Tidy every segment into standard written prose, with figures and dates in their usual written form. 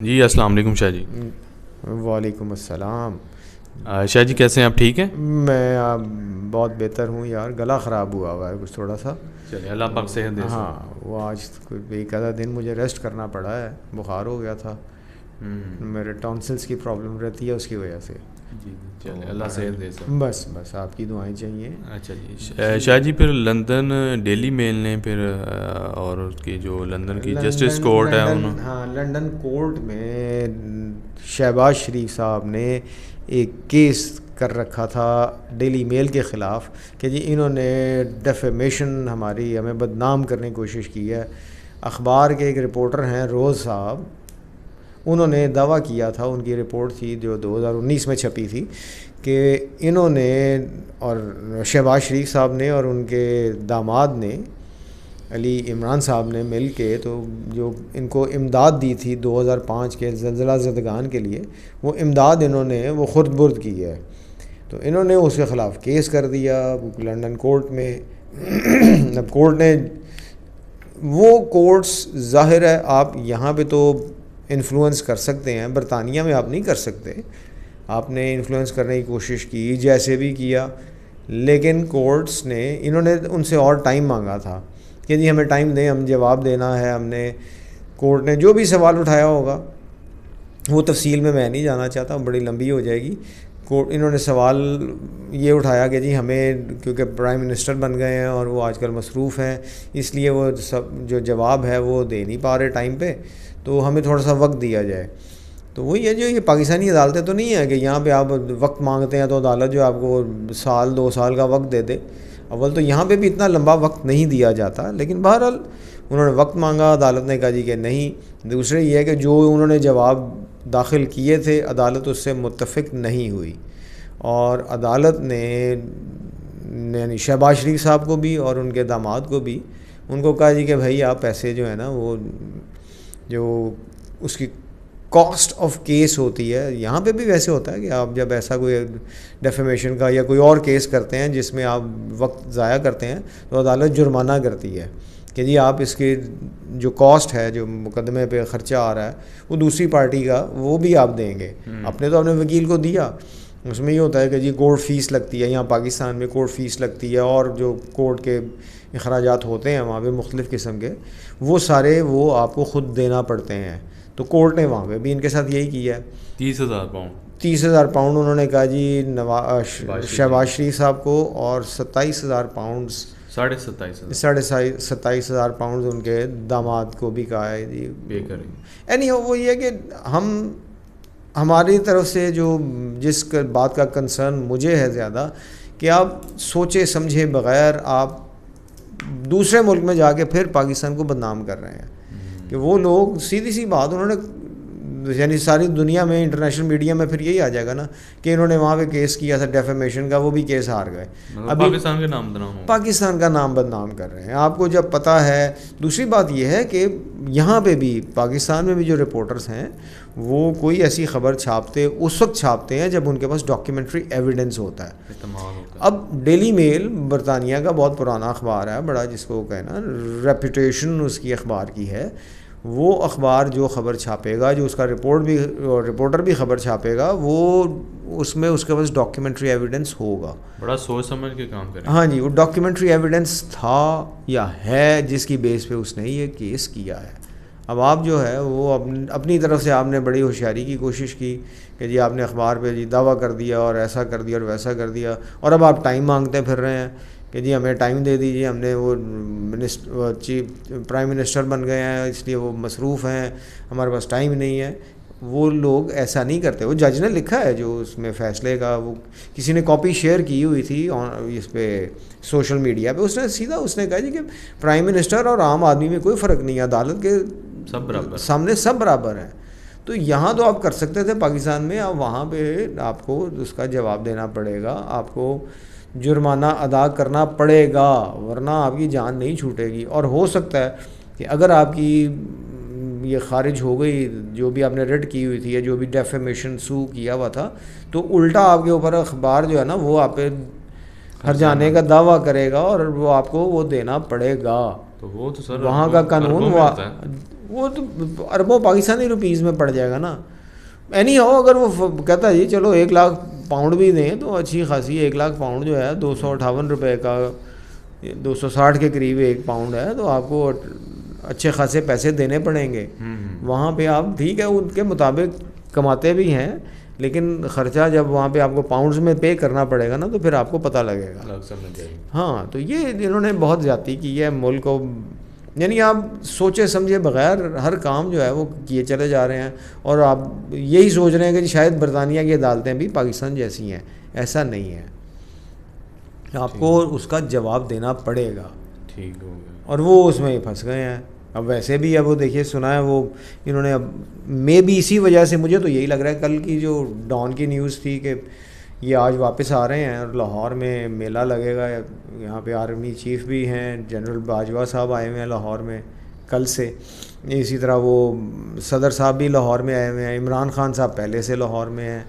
جی السلام علیکم شاہ جی. وعلیکم السلام. شاہ جی کیسے ہیں آپ؟ ٹھیک ہیں؟ میں بہت بہتر ہوں یار. گلا خراب ہوا ہے کچھ تھوڑا سا. چلیے اللہ پاک صحت دے. ہاں وہ آج ایک آدھا دن مجھے ریسٹ کرنا پڑا ہے. بخار ہو گیا تھا. میرے ٹونسلس کی پرابلم رہتی ہے اس کی وجہ سے. جی چلیے اللہ صحت دے سر. بس آپ کی دعائیں چاہیے. اچھا جی شاہ جی پھر لندن ڈیلی میل نے پھر اور اس کی جو لندن کی جسٹس کورٹ ہے انہوں ہاں لنڈن کورٹ میں شہباز شریف صاحب نے ایک کیس کر رکھا تھا ڈیلی میل کے خلاف کہ جی انہوں نے ڈیفیمیشن ہماری ہمیں بدنام کرنے کی کوشش کی ہے. اخبار کے ایک رپورٹر ہیں روز صاحب, انہوں نے دعویٰ کیا تھا, ان کی رپورٹ تھی جو 2019 میں چھپی تھی, کہ انہوں نے اور شہباز شریف صاحب نے اور ان کے داماد نے علی عمران صاحب نے مل کے تو جو ان کو امداد دی تھی 2005 کے زلزلہ زدگان کے لیے, وہ امداد انہوں نے وہ خرد برد کی ہے. تو انہوں نے اس کے خلاف کیس کر دیا لنڈن کورٹ میں. اب کورٹ نے وہ کورٹس ظاہر ہے آپ یہاں پہ تو انفلوئنس کر سکتے ہیں, برطانیہ میں آپ نہیں کر سکتے. آپ نے انفلوئنس کرنے کی کوشش کی جیسے بھی کیا, لیکن کورٹس نے انہوں نے ان سے اور ٹائم مانگا تھا کہ جی ہمیں ٹائم دیں, ہم جواب دینا ہے. ہم نے کورٹ نے جو بھی سوال اٹھایا ہوگا وہ تفصیل میں نہیں جانا چاہتا, بڑی لمبی ہو جائے گی. انہوں نے سوال یہ اٹھایا کہ جی ہمیں کیونکہ پرائم منسٹر بن گئے ہیں اور وہ آج کل مصروف ہیں, اس لیے وہ سب جو جواب ہے وہ دے نہیں پا رہے ٹائم پہ, تو ہمیں تھوڑا سا وقت دیا جائے. تو وہی ہے جو یہ پاکستانی عدالتیں تو نہیں ہیں کہ یہاں پہ آپ وقت مانگتے ہیں تو عدالت جو آپ کو سال 2 سال کا وقت دے دے. اول تو یہاں پہ بھی اتنا لمبا وقت نہیں دیا جاتا, لیکن بہرحال انہوں نے وقت مانگا, عدالت نے کہا جی کہ نہیں. دوسرے یہ ہے کہ جو انہوں نے جواب داخل کیے تھے عدالت اس سے متفق نہیں ہوئی, اور عدالت نے یعنی شہباز شریف صاحب کو بھی اور ان کے داماد کو بھی ان کو کہا جی کہ بھائی آپ پیسے جو ہے نا وہ جو اس کی کاسٹ آف کیس ہوتی ہے, یہاں پہ بھی ویسے ہوتا ہے کہ آپ جب ایسا کوئی ڈیفیمیشن کا یا کوئی اور کیس کرتے ہیں جس میں آپ وقت ضائع کرتے ہیں تو عدالت جرمانہ کرتی ہے کہ جی آپ اس کی جو کاسٹ ہے جو مقدمے پہ خرچہ آ رہا ہے وہ دوسری پارٹی کا وہ بھی آپ دیں گے. اپنے تو اپنے وکیل کو دیا, اس میں یہ ہوتا ہے کہ جی کورٹ فیس لگتی ہے, یہاں پاکستان میں کورٹ فیس لگتی ہے, اور جو کورٹ کے اخراجات ہوتے ہیں وہاں پہ مختلف قسم کے, وہ سارے وہ آپ کو خود دینا پڑتے ہیں. تو کورٹ نے وہاں پہ بھی ان کے ساتھ یہی کیا ہے. 30,000 پاؤنڈ 30,000 پاؤنڈ انہوں نے کہا جی شہباز شریف صاحب کو, اور 27,000 پاؤنڈ 27,000 پاؤنڈ ان کے داماد کو بھی کہا ہے جی پے کریں. یعنی وہ یہ ہے کہ ہماری طرف سے جو جس بات کا کنسرن مجھے ہے زیادہ کہ آپ سوچے سمجھے بغیر آپ دوسرے ملک میں جا کے پھر پاکستان کو بدنام کر رہے ہیں. کہ وہ لوگ سیدھی سی بات انہوں نے یعنی ساری دنیا میں انٹرنیشنل میڈیا میں پھر یہی آ جائے گا نا کہ انہوں نے وہاں پہ کیس کیا تھا ڈیفیمیشن کا, وہ بھی کیس ہار گئے. ابھی پاکستان کا نام بدنام پاکستان کا نام بدنام کر رہے ہیں آپ کو جب پتہ ہے. دوسری بات یہ ہے کہ یہاں پہ بھی پاکستان میں بھی جو رپورٹرز ہیں وہ کوئی ایسی خبر چھاپتے اس وقت چھاپتے ہیں جب ان کے پاس ڈاکیومنٹری ایویڈنس ہوتا ہے. اب ڈیلی میل برطانیہ کا بہت پرانا اخبار ہے, بڑا جس کو کہنا ریپوٹیشن اس کی اخبار کی ہے. وہ اخبار جو خبر چھاپے گا, جو اس کا رپورٹر بھی خبر چھاپے گا, وہ اس میں اس کے پاس ڈاکیومنٹری ایویڈنس ہوگا. بڑا سوچ سمجھ کے کام کریں. ہاں جی, وہ ڈاکیومنٹری ایویڈنس تھا یا ہے جس کی بیس پہ اس نے یہ کیس کیا ہے. اب آپ جو ہے وہ اپنی طرف سے آپ نے بڑی ہوشیاری کی کوشش کی کہ جی آپ نے اخبار پہ جی دعویٰ کر دیا اور ایسا کر دیا اور ویسا کر دیا, اور اب آپ ٹائم مانگتے پھر رہے ہیں کہ جی ہمیں ٹائم دے دیجیے, ہم نے وہ پرائم منسٹر بن گئے ہیں اس لیے وہ مصروف ہیں, ہمارے پاس ٹائم نہیں ہے. وہ لوگ ایسا نہیں کرتے. وہ جج نے لکھا ہے جو اس میں فیصلے کا, وہ کسی نے کاپی شیئر کی ہوئی تھی اس پہ سوشل میڈیا پہ, اس نے سیدھا اس نے کہا جی کہ پرائم منسٹر اور عام آدمی میں کوئی فرق نہیں ہے, عدالت کے سامنے سب برابر ہیں. تو یہاں تو آپ کر سکتے تھے پاکستان میں, اب وہاں پہ آپ کو اس کا جواب دینا پڑے گا, آپ کو جرمانہ ادا کرنا پڑے گا, ورنہ آپ کی جان نہیں چھوٹے گی. اور ہو سکتا ہے کہ اگر آپ کی یہ خارج ہو گئی جو بھی آپ نے ریڈ کی ہوئی تھی یا جو بھی ڈیفیمیشن سو کیا ہوا تھا, تو الٹا آپ کے اوپر اخبار جو ہے نا وہ آپ پہ ہرجانے کا دعویٰ کرے گا اور وہ آپ کو وہ دینا پڑے گا. تو وہ تو سر وہاں کا قانون وہ تو اربوں پاکستانی روپیز میں پڑ جائے گا نا. اینی ہو اگر وہ کہتا ہے جی چلو 1,00,000 پاؤنڈ بھی دیں تو اچھی خاصی 1,00,000 پاؤنڈ جو ہے 258 روپے کا 260 کے قریب 1 پاؤنڈ ہے, تو آپ کو اچھے خاصے پیسے دینے پڑیں گے. وہاں پہ آپ ٹھیک ہے ان کے مطابق کماتے بھی ہیں, لیکن خرچہ جب وہاں پہ آپ کو پاؤنڈز میں پے کرنا پڑے گا نا تو پھر آپ کو پتہ لگے گا. ہاں تو یہ انہوں نے بہت زیادتی کی ہے ملک کو, یعنی آپ سوچے سمجھے بغیر ہر کام جو ہے وہ کیے چلے جا رہے ہیں, اور آپ یہی سوچ رہے ہیں کہ شاید برطانیہ کی عدالتیں بھی پاکستان جیسی ہیں. ایسا نہیں ہے, آپ کو اس کا جواب دینا پڑے گا. ٹھیک ہو گیا. اور وہ اس میں ہی پھنس گئے ہیں. اب ویسے بھی اب وہ دیکھیے سنا ہے وہ انہوں نے اب میں بھی اسی وجہ سے مجھے تو یہی لگ رہا ہے کل کی جو ڈان کی نیوز تھی کہ یہ آج واپس آ رہے ہیں اور لاہور میں میلہ لگے گا. یہاں پہ آرمی چیف بھی ہیں, جنرل باجوہ صاحب آئے ہوئے ہیں لاہور میں کل سے. اسی طرح وہ صدر صاحب بھی لاہور میں آئے ہوئے ہیں, عمران خان صاحب پہلے سے لاہور میں ہیں.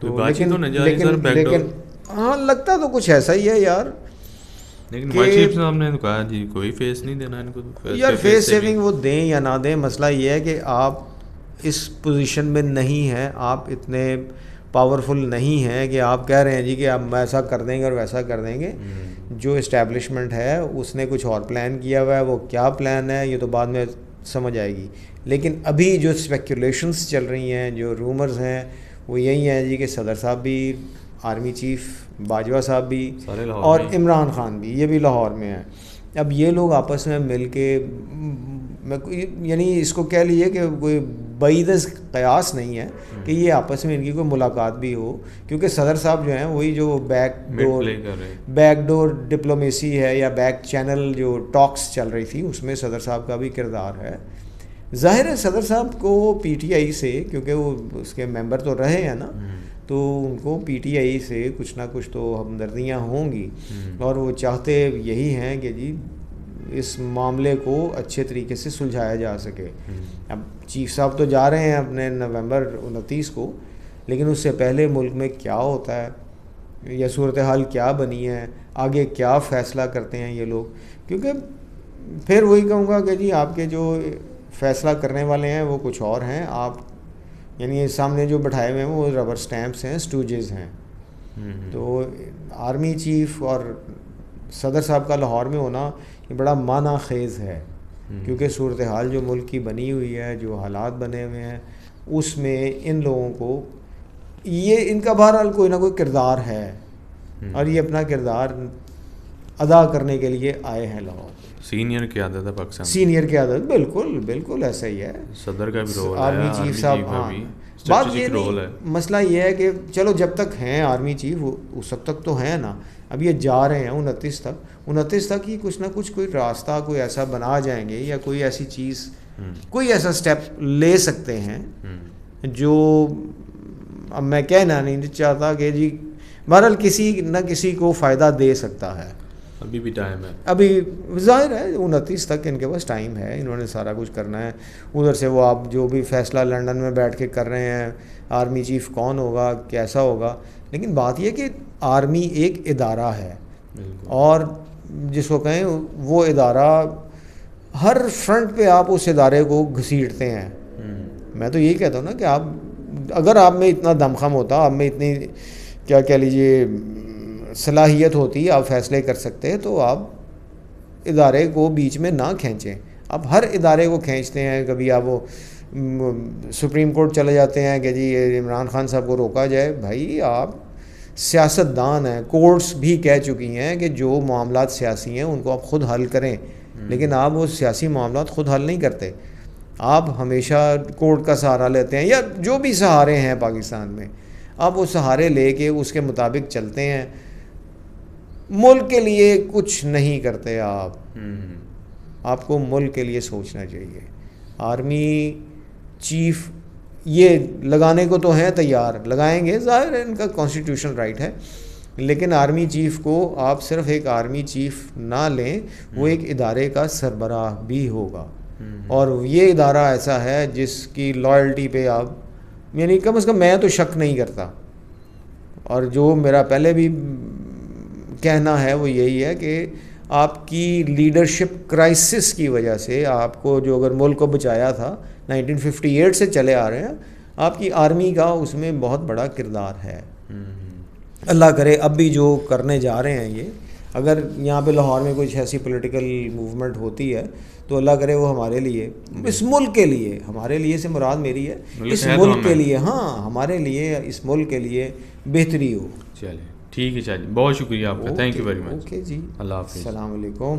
تو لیکن ہاں لگتا تو کچھ ایسا ہی ہے یار. لیکن وائس چیف صاحب نے کہا جی کوئی فیس نہیں دینا ان کو. یار فیس سیونگ وہ دیں یا نہ دیں, مسئلہ یہ ہے کہ آپ اس پوزیشن میں نہیں ہیں, آپ اتنے پاورفل نہیں ہیں کہ آپ کہہ رہے ہیں جی کہ آپ ایسا کر دیں گے اور ویسا کر دیں گے. جو اسٹیبلشمنٹ ہے اس نے کچھ اور پلان کیا ہوا ہے, وہ کیا پلان ہے یہ تو بعد میں سمجھ آئے گی. لیکن ابھی جو اسپیکولیشنس چل رہی ہیں, جو رومرز ہیں وہ یہی ہیں جی کہ صدر صاحب بھی, آرمی چیف باجوہ صاحب بھی اور عمران خان بھی, یہ بھی لاہور میں ہیں. اب یہ لوگ آپس میں مل کے یعنی اس کو کہہ لیجیے کہ کوئی بعید قیاس نہیں ہے کہ یہ آپس میں ان کی کوئی ملاقات بھی ہو, کیونکہ صدر صاحب جو ہیں وہی جو بیک ڈور ڈپلومیسی ہے یا بیک چینل جو ٹاکس چل رہی تھی اس میں صدر صاحب کا بھی کردار ہے. ظاہر ہے صدر صاحب کو پی ٹی آئی سے, کیونکہ وہ اس کے ممبر تو رہے ہیں نا, تو ان کو پی ٹی آئی سے کچھ نہ کچھ تو ہمدردیاں ہوں گی, اور وہ چاہتے یہی ہیں کہ جی اس معاملے کو اچھے طریقے سے سلجھایا جا سکے. اب چیف صاحب تو جا رہے ہیں اپنے نومبر 29 کو, لیکن اس سے پہلے ملک میں کیا ہوتا ہے یا صورتحال کیا بنی ہے, آگے کیا فیصلہ کرتے ہیں یہ لوگ. کیونکہ پھر وہی کہوں گا کہ جی آپ کے جو فیصلہ کرنے والے ہیں وہ کچھ اور ہیں, آپ یعنی سامنے جو بٹھائے ہوئے ہیں وہ ربر سٹیمپس ہیں, اسٹوجز ہیں. تو آرمی چیف اور صدر صاحب کا لاہور میں ہونا یہ بڑا معنی خیز ہے, کیونکہ صورتحال جو ملک کی بنی ہوئی ہے, جو حالات بنے ہوئے ہیں, اس میں ان لوگوں کو یہ ان کا بہرحال کوئی نہ کوئی کردار ہے, اور یہ اپنا کردار ادا کرنے کے لیے آئے ہیں لاہور. سینئر قیادت ہے پاکستان, سینئر قیادت بالکل بالکل ایسا ہی ہے. صدر کا بھی رول ہے, آرمی چیف صاحب. ہاں بات یہ نہیں, مسئلہ یہ ہے کہ چلو جب تک ہیں آرمی چیف اس وقت تک تو ہیں نا. اب یہ جا رہے ہیں 29 تک ہی کچھ نہ کچھ کوئی راستہ کوئی ایسا بنا جائیں گے, یا کوئی ایسی چیز کوئی ایسا سٹیپ لے سکتے ہیں جو اب میں کہنا نہیں چاہتا کہ جی بہرحال کسی نہ کسی کو فائدہ دے سکتا ہے. ابھی بھی ٹائم ہے, ابھی ظاہر ہے 29 تک ان کے پاس ٹائم ہے, انہوں نے سارا کچھ کرنا ہے. ادھر سے وہ آپ جو بھی فیصلہ لنڈن میں بیٹھ کے کر رہے ہیں, آرمی چیف کون ہوگا کیسا ہوگا, لیکن بات یہ کہ آرمی ایک ادارہ ہے, اور جس کو کہیں وہ ادارہ ہر فرنٹ پہ آپ اس ادارے کو گھسیٹتے ہیں. میں تو یہی کہتا ہوں نا کہ آپ اگر آپ میں اتنا دمخم ہوتا, آپ میں اتنی کیا کہہ لیجیے صلاحیت ہوتی, آپ فیصلے کر سکتے, تو آپ ادارے کو بیچ میں نہ کھینچیں. آپ ہر ادارے کو کھینچتے ہیں. کبھی آپ وہ سپریم کورٹ چلے جاتے ہیں کہ جی عمران خان صاحب کو روکا جائے. بھائی آپ سیاست دان ہیں, کورٹس بھی کہہ چکی ہیں کہ جو معاملات سیاسی ہیں ان کو آپ خود حل کریں, لیکن آپ وہ سیاسی معاملات خود حل نہیں کرتے. آپ ہمیشہ کورٹ کا سہارا لیتے ہیں, یا جو بھی سہارے ہیں پاکستان میں, آپ وہ سہارے لے کے اس کے مطابق چلتے ہیں. ملک کے لیے کچھ نہیں کرتے آپ کو ملک کے لیے سوچنا چاہیے. آرمی چیف یہ لگانے کو تو ہیں تیار, لگائیں گے, ظاہر ہے ان کا کانسٹیٹیوشنل رائٹ ہے, لیکن آرمی چیف کو آپ صرف ایک آرمی چیف نہ لیں, وہ ایک ادارے کا سربراہ بھی ہوگا, اور یہ ادارہ ایسا ہے جس کی لائلٹی پہ آپ یعنی کم از کم میں تو شک نہیں کرتا, اور جو میرا پہلے بھی کہنا ہے وہ یہی ہے کہ آپ کی لیڈرشپ کرائسس کی وجہ سے آپ کو جو اگر ملک کو بچایا تھا 1958 سے چلے آ رہے ہیں، آپ کی آرمی کا اس میں بہت بڑا کردار ہے. اللہ کرے اب بھی جو کرنے جا رہے ہیں یہ، اگر یہاں پہ لاہور میں کچھ ایسی پولیٹیکل موومنٹ ہوتی ہے تو اللہ کرے وہ ہمارے لیے، اس ملک کے لیے، ہمارے لیے سے مراد میری ہے اس ملک کے لیے، ہاں ہمارے لیے اس ملک کے لیے بہتری ہو. چلیں ٹھیک ہے چاچا جی، بہت شکریہ آپ کا، thank you very much. Okay جی، اللہ حافظ. السلام علیکم.